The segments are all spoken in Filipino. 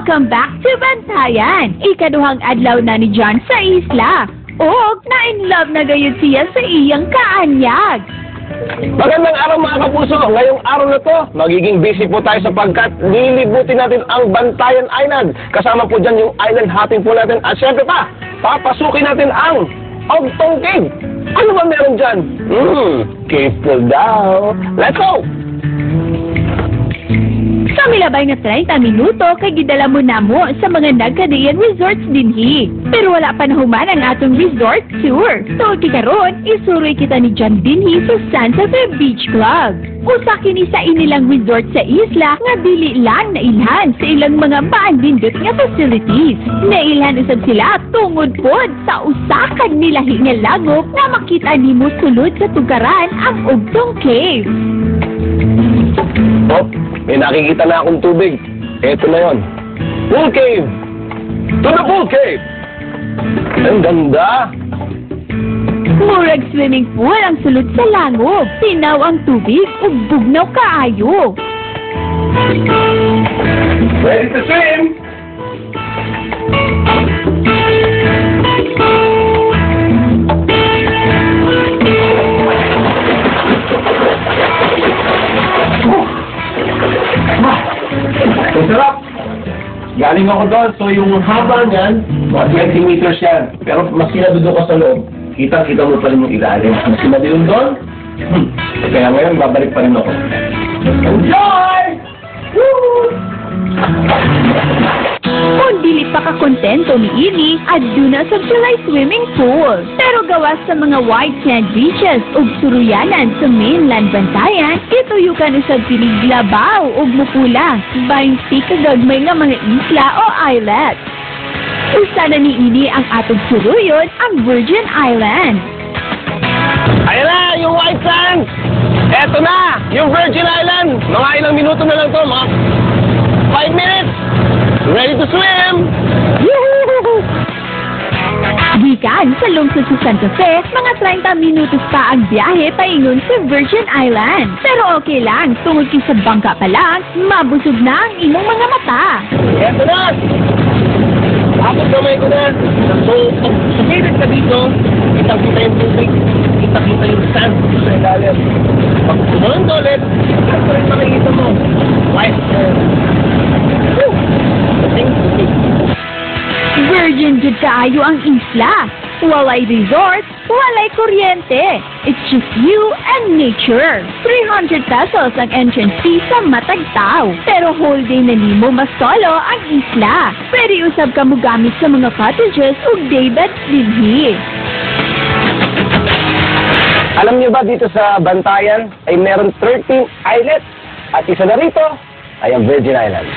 Welcome back to Bantayan. Ikaduhang adlaw na ni John sa isla. Og na-in-love na gayud siya sa iyang kaanyag. Magandang araw mga kapuso! Ngayong araw na to, magiging busy po tayo sapagkat lilibutin natin ang Bantayan Island. Kasama po dyan yung island hopping po natin. At syempre pa, papasukin natin ang Ogtong Cave. Ano ba meron dyan? Cave pool daw. Let's go! Sa milabay nga 30 minuto, kay gidala mo namo sa mga nagkadayan resorts dinhi. Pero wala pa nahuman ang atong resort tour. So, kikaroon, isuroy kita ni John dinhi sa Santa Fe Beach Club. Usa kini sa inilang resort sa isla nga dili lang nailhan sa ilang mga maandindot nga facilities. Nailhan usab sila tungod pod sa usa ka nilahi nga lagop nga makita nimo sulod sa tugaran ang Ogtong Cave. Oh, may nakikita na akong tubig. Eto na yon. Pool Cave! To the Pool Cave! Ang ganda! Murag swimming pool ang sulod sa langob. Tinaw ang tubig ug bugnaw kaayo. Ready to swim! Ang sarap! Galing ako doon, so yung haba niyan, mga 20 meters yan. Pero mas sinadudo ko sa loob, kita-kita mo pa rin yung ilalim. Mas sinadilong doon, kaya ngayon babalik pa rin ako. Enjoy! Woo! Kung dili pa ka kontento ni ini, aduna sa July swimming pool. Pero gawas sa mga white sand beaches ug suruyanan sa mainland Bantayan, ituyukan usab kini Labaw ug Mukula, 20 kagagmay nga mga isla o islet. Usa na ni ini ang atong suruyon, ang Virgin Island. Ayan na, yung white sand! Eto na, yung Virgin Island! Mga ilang minuto na lang to, mga 5 minutes! Ready to swim! Yoo-hoo! Gikan sa lungsod sa Santa Fe, mga 30 minutos pa ang biyahe paingon sa Virgin Island. Pero okay lang, tungod sa bangka pa lang, mabusog na ang imong mga mata. Eto na! Tapos kamay ko na. So, pag sumilid ka dito, kitang-kita yung tubig, kitang-kita yung sand sa ilalim. Pag tumalon ka ulit, ito pa rin makikita mo. White sand. Woo! Virgin jud kaayo ang isla. Walay resort, walay kuryente. It's just you and nature. 300 pesos ang entrance fee sa matag tao. Pero whole day na nimo mas solo ang isla. Pwede usab ka mo gamit sa mga cottages ug daybeds dinhi. Alam niyo ba dito sa Bantayan ay meron 13 islets at isa na rito ay ang Virgin Island.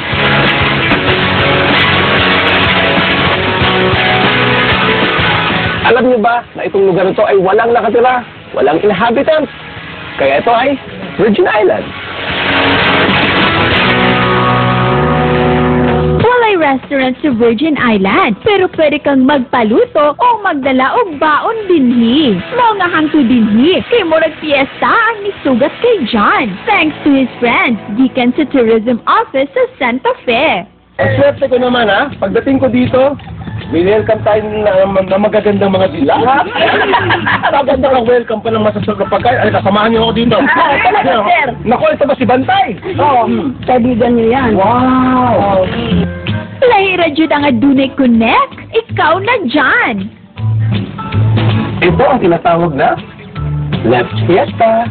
Alam niyo ba na itong lugar ito ay walang nakatira, walang inhabitants? Kaya ito ay Virgin Island. Walay restaurant sa Virgin Island, pero pwede kang magpaluto o magdala og baon dinhi. Mao nga hangtod dinhi, kay murag fiesta ang nisugat kay John. Thanks to his friends, gikan sa Tourism Office sa Santa Fe. Ang swerte ko naman pagdating ko dito, may welcome tayo na magagandang mga dila. Magandang welcome pa ng masasarap na pagkain. Ay, kasamahan niyo ako dito. Talaga, sir. Naku, ito ba si Bantay? Oo, kaibigan niyo yan. Wow! Lahira jud ang adunay connect. Ikaw na dyan. Ito ang tinatawag na Left Fiesta.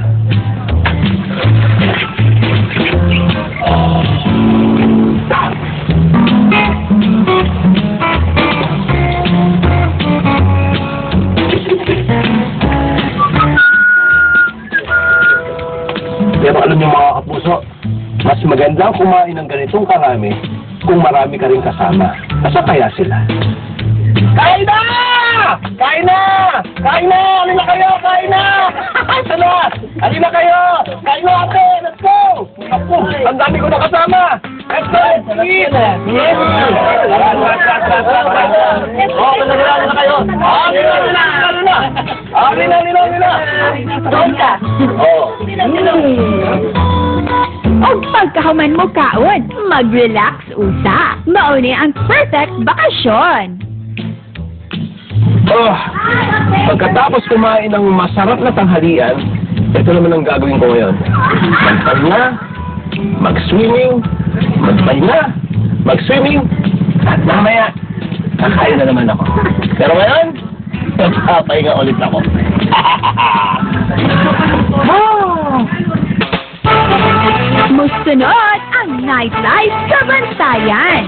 Pero alam niyo mga kapuso, mas maganda kumain ng ganitong karami kung marami ka rin kasama. Kasakaya sila. Kain na! Kain na! Kain na! Alin na kayo! Kain na! Ito na! Alin na kayo! Kain na ate! Let's go! Ako, ang dami ko na kasama! Let's go! Eat! Yes! Oh, alin na kayo! Alin na! Alin na! Oh. O pagkahuman mo kaon, mag-relax usa. Mauni ang perfect bakasyon. Oh, pagkatapos kumain ng masarap na tanghalian, ito naman ang gagawin ko ngayon. Magpahinga, mag-swimming, magpahinga, mag-swimming, at mamaya, kakain na naman ako. Pero ngayon, magpapahinga ulit ako. Musunod ang nightlife sa Bantayan.